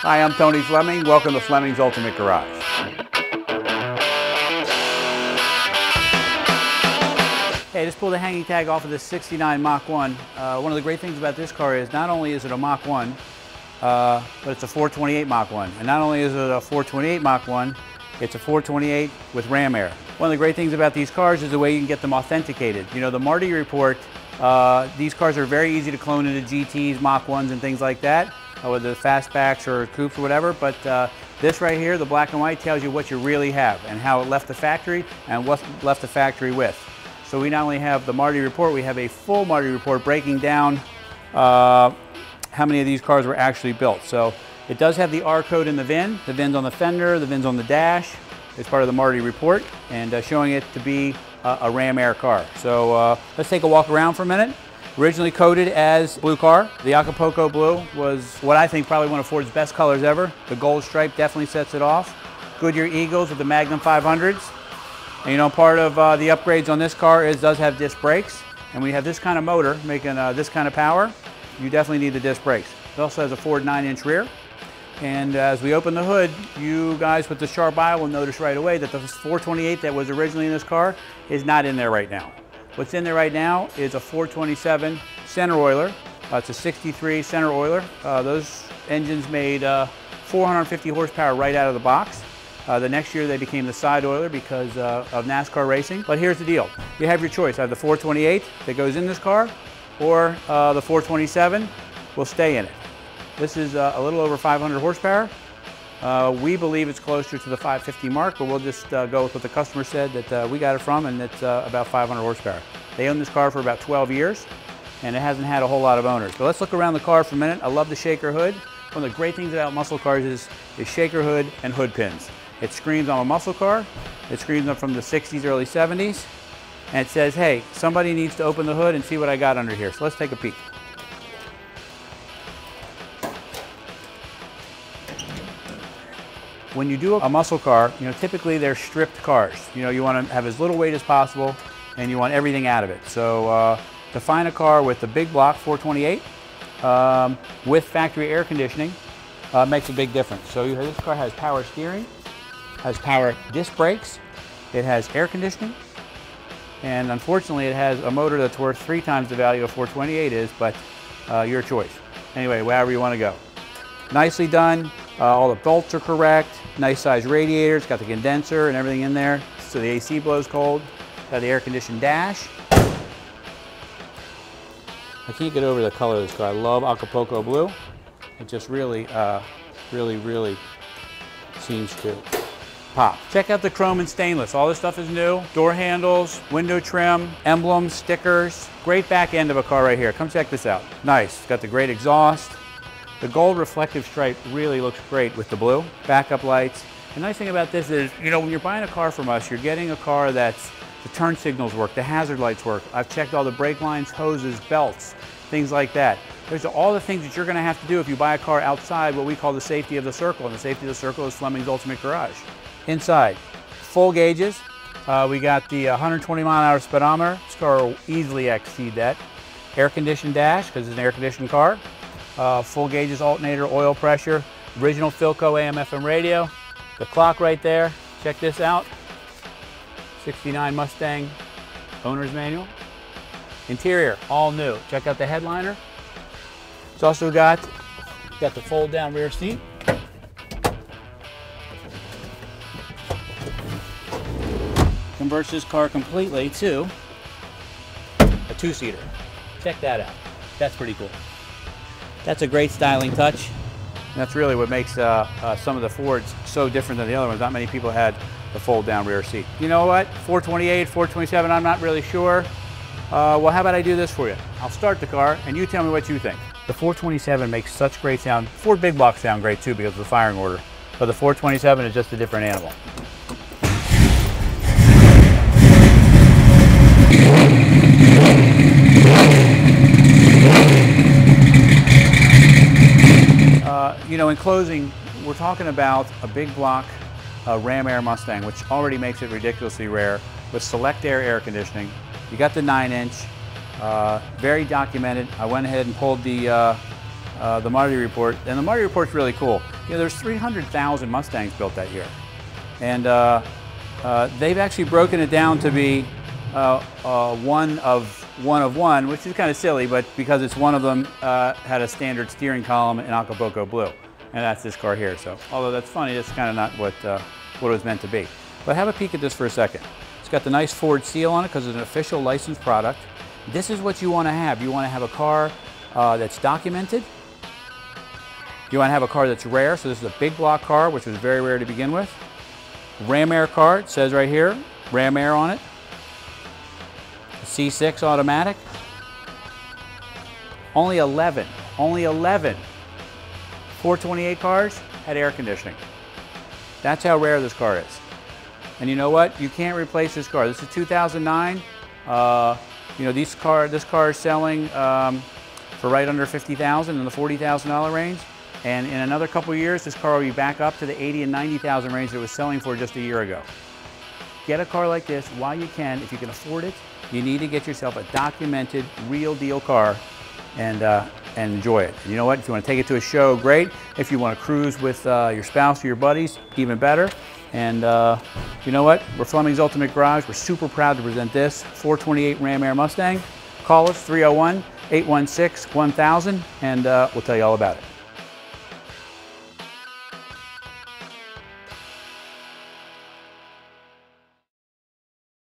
Hi, I'm Tony Fleming. Welcome to Fleming's Ultimate Garage. Hey, I just pulled a hanging tag off of this 69 Mach 1. One of the great things about this car is not only is it a Mach 1, but it's a 428 Mach 1. And not only is it a 428 Mach 1, it's a 428 with ram air. One of the great things about these cars is the way you can get them authenticated. You know, the Marty report, these cars are very easy to clone into GTs, Mach 1s and things like that, whether the fastbacks or coupes or whatever, but this right here, the black and white, tells you what you really have and how it left the factory and what left the factory with. So we not only have the Marty report, we have a full Marty report breaking down how many of these cars were actually built. So it does have the R code in the VIN. The VIN's on the fender, the VIN's on the dash. It's part of the Marty report and showing it to be a ram air car. So let's take a walk around for a minute. Originally coded as blue car. The Acapulco blue was what I think probably one of Ford's best colors ever. The gold stripe definitely sets it off. Goodyear Eagles with the Magnum 500s. And you know, part of the upgrades on this car does have disc brakes. And when you have this kind of motor making this kind of power, you definitely need the disc brakes. It also has a Ford 9-inch rear. And as we open the hood, you guys with the sharp eye will notice right away that the 428 that was originally in this car is not in there right now. What's in there right now is a 427 center oiler. It's a 63 center oiler. Those engines made 450 horsepower right out of the box. The next year they became the side oiler because of NASCAR racing. But here's the deal. You have your choice. I have the 428 that goes in this car, or the 427 will stay in it. This is a little over 500 horsepower. We believe it's closer to the 550 mark, but we'll just go with what the customer said that we got it from, and it's about 500 horsepower. They own this car for about 12 years, and it hasn't had a whole lot of owners. But let's look around the car for a minute. I love the shaker hood. One of the great things about muscle cars is shaker hood and hood pins. It screams I'm a muscle car. It screams I'm from the 60s, early 70s. And it says, hey, somebody needs to open the hood and see what I got under here. So let's take a peek. When you do a muscle car, you know, typically they're stripped cars. You know, you want to have as little weight as possible and you want everything out of it. So to find a car with the big block 428 with factory air conditioning makes a big difference. So this car has power steering, has power disc brakes, it has air conditioning, and unfortunately it has a motor that's worth 3 times the value of 428 is, but your choice. Anyway, wherever you want to go. Nicely done. All the bolts are correct. Nice size radiator. It's got the condenser and everything in there, so the AC blows cold. Got the air conditioned dash. I can't get over the color of this car. I love Acapulco blue. It just really, really seems to pop. Check out the chrome and stainless. All this stuff is new. Door handles, window trim, emblems, stickers. Great back end of a car right here. Come check this out. Nice. It's got the great exhaust. The gold reflective stripe really looks great with the blue. Backup lights. The nice thing about this is, you know, when you're buying a car from us, you're getting a car that's, the turn signals work, the hazard lights work. I've checked all the brake lines, hoses, belts, things like that. There's all the things that you're gonna have to do if you buy a car outside what we call the safety of the circle, and the safety of the circle is Fleming's Ultimate Garage. Inside, full gauges. We got the 120 mile an hour speedometer. This car will easily exceed that. Air conditioned dash, because it's an air conditioned car. Full gauges, alternator, oil pressure, original Philco AM FM radio, the clock right there. Check this out. 69 Mustang owner's manual. Interior, all new. Check out the headliner. It's also got the fold down rear seat. Converts this car completely to a 2-seater. Check that out. That's pretty cool. That's a great styling touch. And that's really what makes some of the Fords so different than the other ones. Not many people had the fold down rear seat. You know what? 428, 427, I'm not really sure. Well, how about I do this for you? I'll start the car and you tell me what you think. The 427 makes such great sound. Ford big blocks sound great too because of the firing order. But the 427 is just a different animal. You know, in closing, we're talking about a big block Ram Air Mustang, which already makes it ridiculously rare, with select air conditioning. You got the 9-inch, very documented. I went ahead and pulled the Marty report, and the Marty report's really cool. You know, there's 300,000 Mustangs built that year. And they've actually broken it down to be one of one, which is kind of silly, but because it's one of them had a standard steering column in Acapulco blue. And that's this car here. So, although that's funny, that's kind of not what it was meant to be. But have a peek at this for a second. It's got the nice Ford seal on it because it's an official licensed product. This is what you want to have. You want to have a car that's documented. You want to have a car that's rare. So this is a big block car, which was very rare to begin with. Ram air car, it says right here, Ram air on it. C6 automatic. Only 11 428 cars had air conditioning. That's how rare this car is. And you know what? You can't replace this car. This is 2009. You know, this car is selling for right under $50,000 in the $40,000 range. And in another couple of years, this car will be back up to the $80,000 and $90,000 range that it was selling for just a year ago. Get a car like this while you can. If you can afford it, you need to get yourself a documented, real deal car and enjoy it. And you know what? If you want to take it to a show, great. If you want to cruise with your spouse or your buddies, even better. And you know what? We're Fleming's Ultimate Garage. We're super proud to present this 428 Ram Air Mustang. Call us 301-816-1000 and we'll tell you all about it.